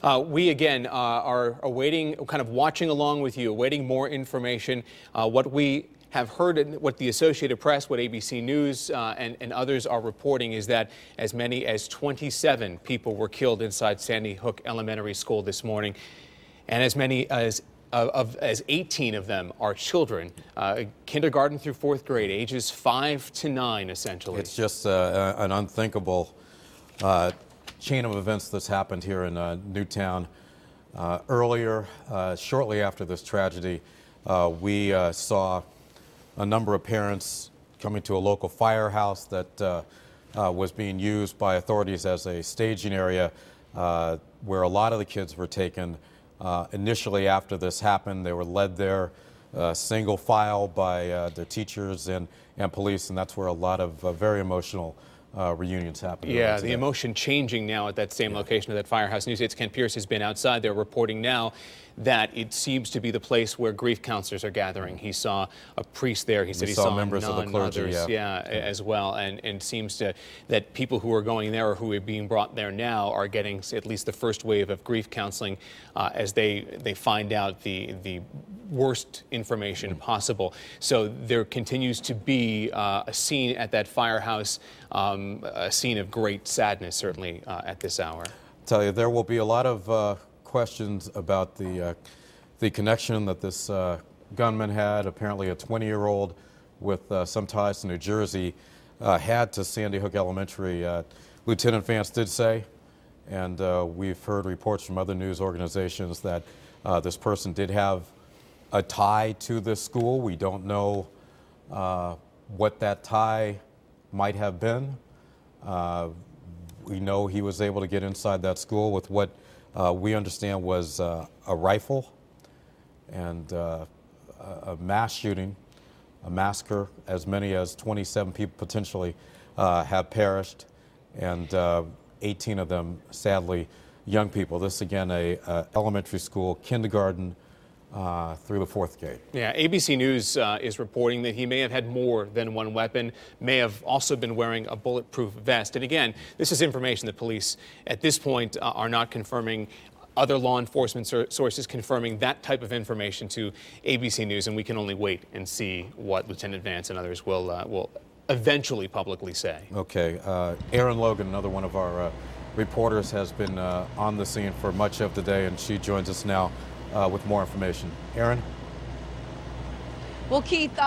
We again are awaiting, kind of watching along with you, awaiting more information. What we have heard, what the Associated Press, what ABC News and others are reporting is that as many as 27 people were killed inside Sandy Hook Elementary School this morning, and as many as 18 of them are children, kindergarten through 4th grade, ages 5 to 9, essentially. It's just an unthinkable chain of events that's happened here in Newtown. Earlier, shortly after this tragedy, we saw a number of parents coming to a local firehouse that was being used by authorities as a staging area where a lot of the kids were taken. Initially, after this happened, they were led there single file by the teachers and police, and that's where a lot of very emotional reunions happen. Yeah, the emotion changing now at that same location of that firehouse. News 8's Ken Pierce has been outside. They're reporting now that it seems to be the place where grief counselors are gathering. He saw a priest there. He said he saw members of the clergy, as well, and seems that people who are going there or who are being brought there now are getting at least the first wave of grief counseling as they find out the worst information possible. So there continues to be a scene at that firehouse, a scene of great sadness, certainly at this hour. I'll tell you, there will be a lot of questions about the connection that this gunman had, apparently a 20-year-old with some ties to New Jersey, had to Sandy Hook Elementary. Lieutenant Vance did say, and we've heard reports from other news organizations that this person did have a tie to this school. We don't know what that tie might have been. We know he was able to get inside that school with what we understand was a rifle, and a mass shooting, a massacre. As many as 27 people potentially have perished, and 18 of them, sadly, young people. This, again, a elementary school, kindergarten through the 4th grade. Yeah, ABC News is reporting that he may have had more than one weapon, may have also been wearing a bulletproof vest. And again, this is information that police at this point are not confirming. Other law enforcement sources confirming that type of information to ABC News, and we can only wait and see what Lieutenant Vance and others will eventually publicly say. Okay, Erin Logan, another one of our reporters, has been on the scene for much of the day, and she joins us now with more information. Erin? Well, Keith,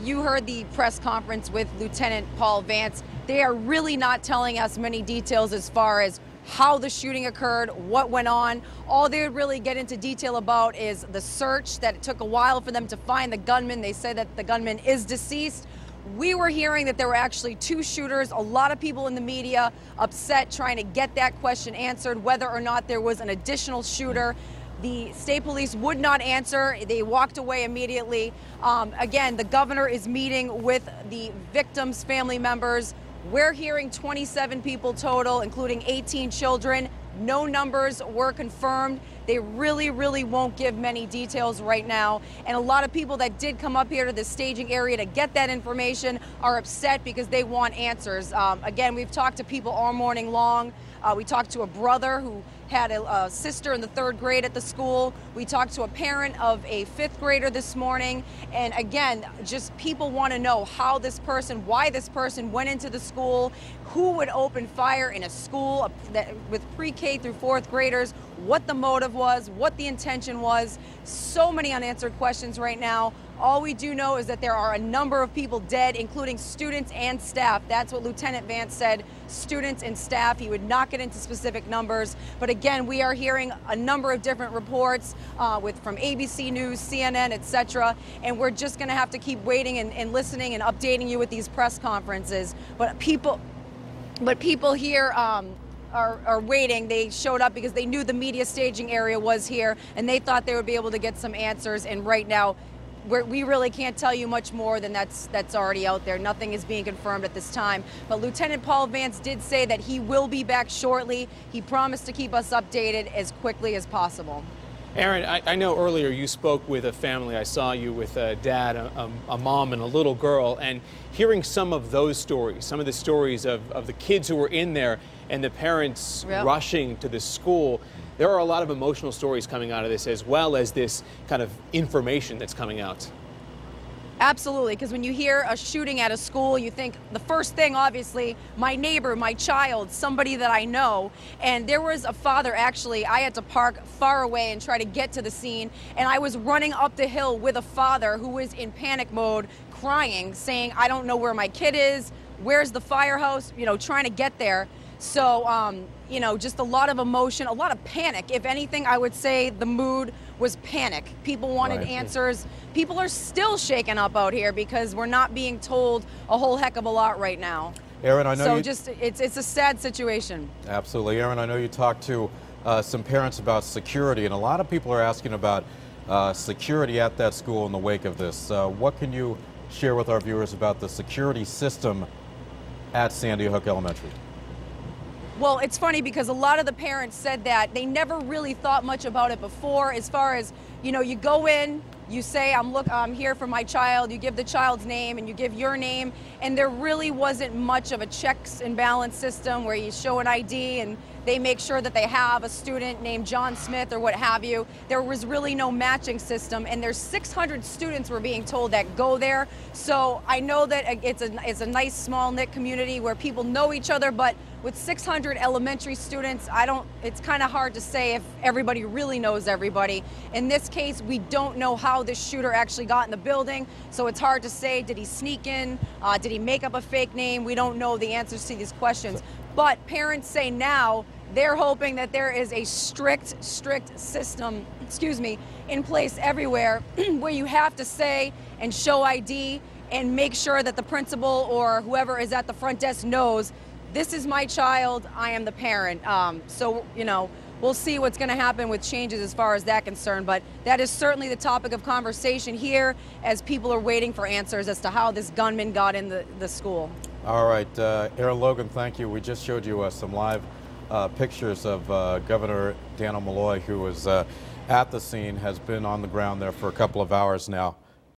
you heard the press conference with Lieutenant Paul Vance. They are really not telling us many details as far as how the shooting occurred, what went on. All they would really get into detail about is the search, that it took a while for them to find the gunman. They say that the gunman is deceased. We were hearing that there were actually 2 shooters. A lot of people in the media upset trying to get that question answered, whether or not there was an additional shooter. The state police would not answer. They walked away immediately. Again, the governor is meeting with the victims' family members. We're hearing 27 people total, including 18 children. No numbers were confirmed. They really won't give many details right now. And a lot of people that did come up here to the staging area to get that information are upset because they want answers. Again, we've talked to people all morning long. We talked to a brother who had a sister in the 3rd grade at the school. We talked to a parent of a 5th grader this morning. And again, just people want to know how this person, why this person went into the school, who would open fire in a school with pre-K through 4th graders, what the motive was, what the intention was. So many unanswered questions right now. All we do know is that there are a number of people dead, including students and staff. That's what Lieutenant Vance said, students and staff. He would not get into specific numbers. But again, we are hearing a number of different reports from ABC News, CNN, etc. And we're just going to have to keep waiting and listening and updating you with these press conferences. But people here are waiting. They showed up because they knew the media staging area was here, and they thought they would be able to get some answers. And right now, we really can't tell you much more than that's already out there. Nothing is being confirmed at this time. But Lieutenant Paul Vance did say that he will be back shortly. He promised to keep us updated as quickly as possible. Erin, I know earlier you spoke with a family. I saw you with a dad, a mom, and a little girl, and hearing some of those stories, some of the stories of the kids who were in there and the parents rushing to the school, there are a lot of emotional stories coming out of this, as well as this kind of information that's coming out. Absolutely, because when you hear a shooting at a school, you think the first thing, obviously, my neighbor, my child, somebody that I know. And there was a father, actually, I had to park far away and try to get to the scene. And I was running up the hill with a father who was in panic mode, crying, saying, I don't know where my kid is, where's the firehouse, you know, trying to get there. So, you know, just a lot of emotion, a lot of panic. If anything, I would say the mood was panic. People wanted answers. People are still shaken up out here because we're not being told a whole heck of a lot right now. Erin, I know it's a sad situation. Absolutely. Erin, I know you talked to some parents about security, and a lot of people are asking about security at that school in the wake of this. What can you share with our viewers about the security system at Sandy Hook Elementary? Well, it's funny because a lot of the parents said that they never really thought much about it before, as far as, you know, you go in, you say, I'm here for my child, you give the child's name and you give your name, and there really wasn't much of a checks and balance system where you show an ID and they make sure that they have a student named John Smith or what have you. There was really no matching system, and there's 600 students we're being told that go there. So I know that it's a nice small knit community where people know each other, but with 600 elementary students, it's kind of hard to say if everybody really knows everybody. In this case, we don't know how this shooter actually got in the building, so it's hard to say, did he sneak in? Did he make up a fake name? We don't know the answers to these questions. But parents say now they're hoping that there is a strict system, in place everywhere where you have to say and show ID and make sure that the principal or whoever is at the front desk knows, this is my child, I am the parent. So, you know, we'll see what's going to happen with changes as far as that concerned, but that is certainly the topic of conversation here as people are waiting for answers as to how this gunman got in the school. All right, Erin Logan, thank you. We just showed you some live pictures of Governor Daniel Malloy, who was at the scene, has been on the ground there for a couple of hours now.